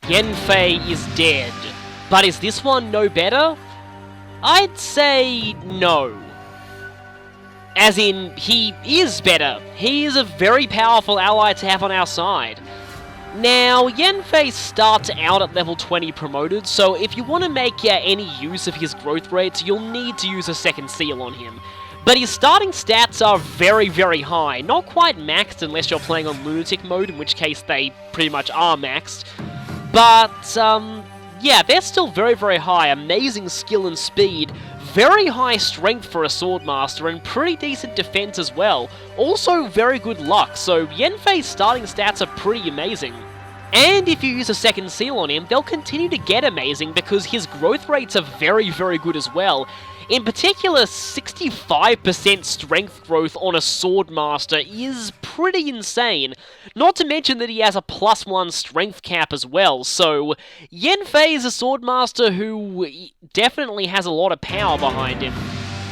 Yanfei is dead. But is this one no better? I'd say no. As in, he is better. He is a very powerful ally to have on our side. Now, Yanfei starts out at level 20 promoted, so if you want to make any use of his growth rates, you'll need to use a second seal on him. But his starting stats are very, very high. Not quite maxed unless you're playing on Lunatic mode, in which case they pretty much are maxed. But, yeah, they're still very, very high. Amazing skill and speed. Very high strength for a Swordmaster, and pretty decent defense as well. Also very good luck, so Yanfei's starting stats are pretty amazing. And if you use a second seal on him, they'll continue to get amazing because his growth rates are very, very good as well. In particular, 65% strength growth on a Swordmaster is pretty insane. Not to mention that he has a +1 strength cap as well, so Yanfei is a Swordmaster who definitely has a lot of power behind him.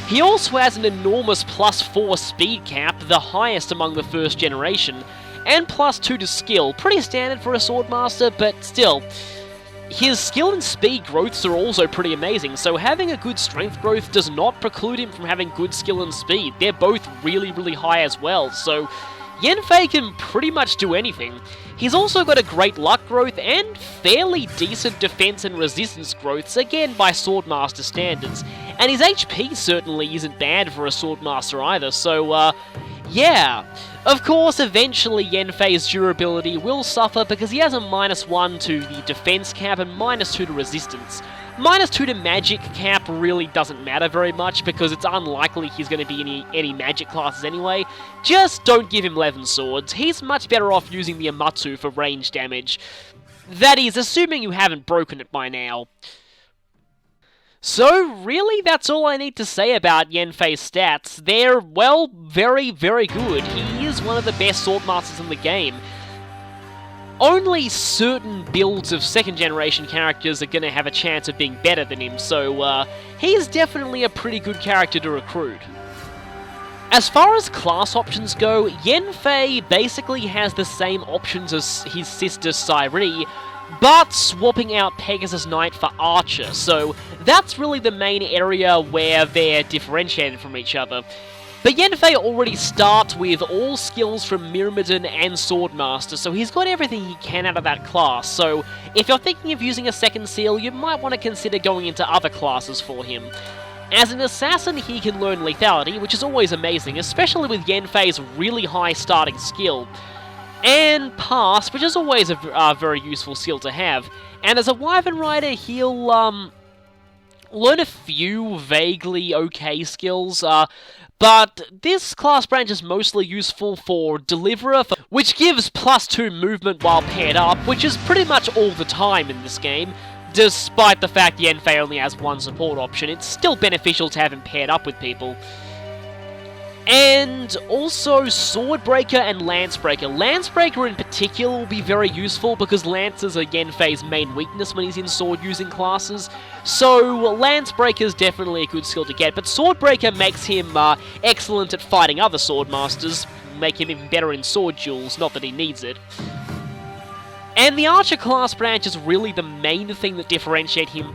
He also has an enormous +4 speed cap, the highest among the first generation, and +2 to skill. Pretty standard for a Swordmaster, but still. His skill and speed growths are also pretty amazing, so having a good strength growth does not preclude him from having good skill and speed. They're both really, really high as well, so Yanfei can pretty much do anything. He's also got a great luck growth and fairly decent defense and resistance growths, again by Swordmaster standards. And his HP certainly isn't bad for a Swordmaster either, so yeah. Of course, eventually Yanfei's durability will suffer because he has a -1 to the defense cap and -2 to resistance. -2 to magic cap really doesn't matter very much because it's unlikely he's going to be any magic classes anyway. Just don't give him Levin Swords. He's much better off using the Amatsu for range damage. That is, assuming you haven't broken it by now. So, really, that's all I need to say about Yanfei's stats. They're, well, very, very good. He is one of the best Swordmasters in the game. Only certain builds of second-generation characters are going to have a chance of being better than him, so he's definitely a pretty good character to recruit. As far as class options go, Yanfei basically has the same options as his sister Sairi, but swapping out Pegasus Knight for Archer, so that's really the main area where they're differentiated from each other. But Yanfei already starts with all skills from Myrmidon and Swordmaster, so he's got everything he can out of that class, so if you're thinking of using a second seal, you might want to consider going into other classes for him. As an assassin, he can learn lethality, which is always amazing, especially with Yanfei's really high starting skill. And Pass, which is always a very useful skill to have. And as a Wyvern Rider, he'll learn a few vaguely okay skills, but this class branch is mostly useful for Deliverer, which gives +2 movement while paired up, which is pretty much all the time in this game. Despite the fact Yanfei only has one support option, it's still beneficial to have him paired up with people. And also Swordbreaker and Lancebreaker. Lancebreaker in particular will be very useful because Lances are Yanfei's main weakness when he's in sword-using classes. So Lancebreaker is definitely a good skill to get, but Swordbreaker makes him excellent at fighting other Swordmasters, make him even better in sword duels, not that he needs it. And the Archer class branch is really the main thing that differentiates him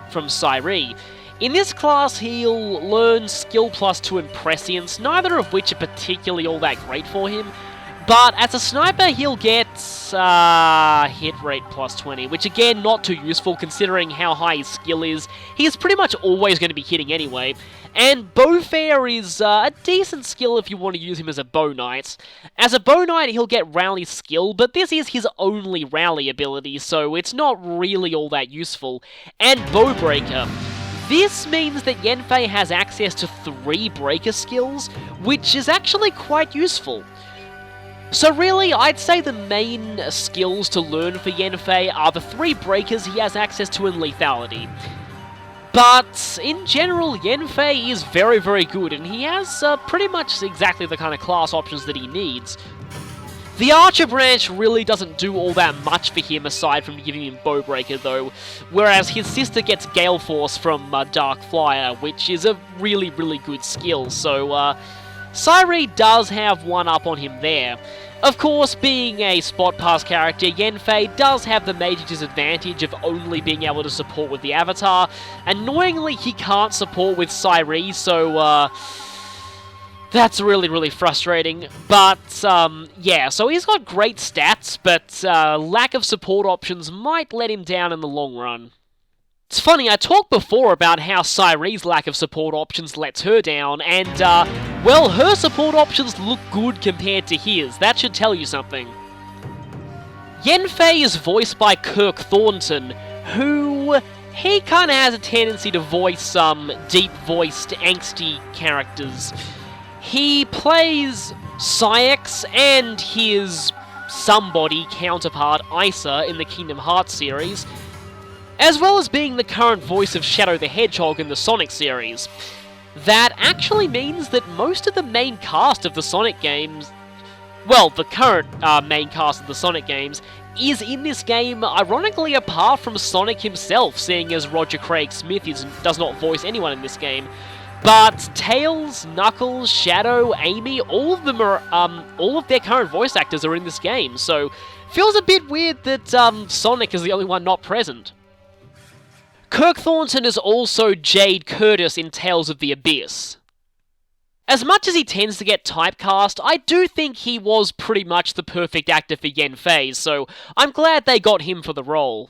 from Sairi. In this class, he'll learn Skill +2 and Prescience, neither of which are particularly all that great for him. But as a sniper, he'll get hit rate +20, which again, not too useful considering how high his skill is. He's pretty much always going to be hitting anyway. And Bowfair is a decent skill if you want to use him as a Bow Knight. As a Bow Knight, he'll get Rally skill, but this is his only Rally ability, so it's not really all that useful. And Bowbreaker. This means that Yanfei has access to 3 breaker skills, which is actually quite useful. So really, I'd say the main skills to learn for Yanfei are the 3 breakers he has access to in lethality. But in general, Yanfei is very, very good, and he has pretty much exactly the kind of class options that he needs. The Archer branch really doesn't do all that much for him aside from giving him Bowbreaker though, whereas his sister gets Gale Force from Dark Flyer, which is a really, really good skill, so Cyree does have one up on him there. Of course, being a spot pass character, Yanfei does have the major disadvantage of only being able to support with the Avatar. Annoyingly, he can't support with Cyree, so that's really frustrating. But, yeah, so he's got great stats, but lack of support options might let him down in the long run. It's funny, I talked before about how Cyree's lack of support options lets her down, and, well, her support options look good compared to his. That should tell you something. Yanfei is voiced by Kirk Thornton, who... he kinda has a tendency to voice, deep-voiced, angsty characters. He plays Saïx and his somebody counterpart, Isa, in the Kingdom Hearts series, as well as being the current voice of Shadow the Hedgehog in the Sonic series. That actually means that most of the main cast of the Sonic games, well, the current main cast of the Sonic games, is in this game, ironically apart from Sonic himself, seeing as Roger Craig Smith does not voice anyone in this game. But Tails, Knuckles, Shadow, Amy, all of them are, all of their current voice actors are in this game, so feels a bit weird that Sonic is the only one not present. Kirk Thornton is also Jade Curtis in Tales of the Abyss. As much as he tends to get typecast, I do think he was pretty much the perfect actor for Yanfei, so I'm glad they got him for the role.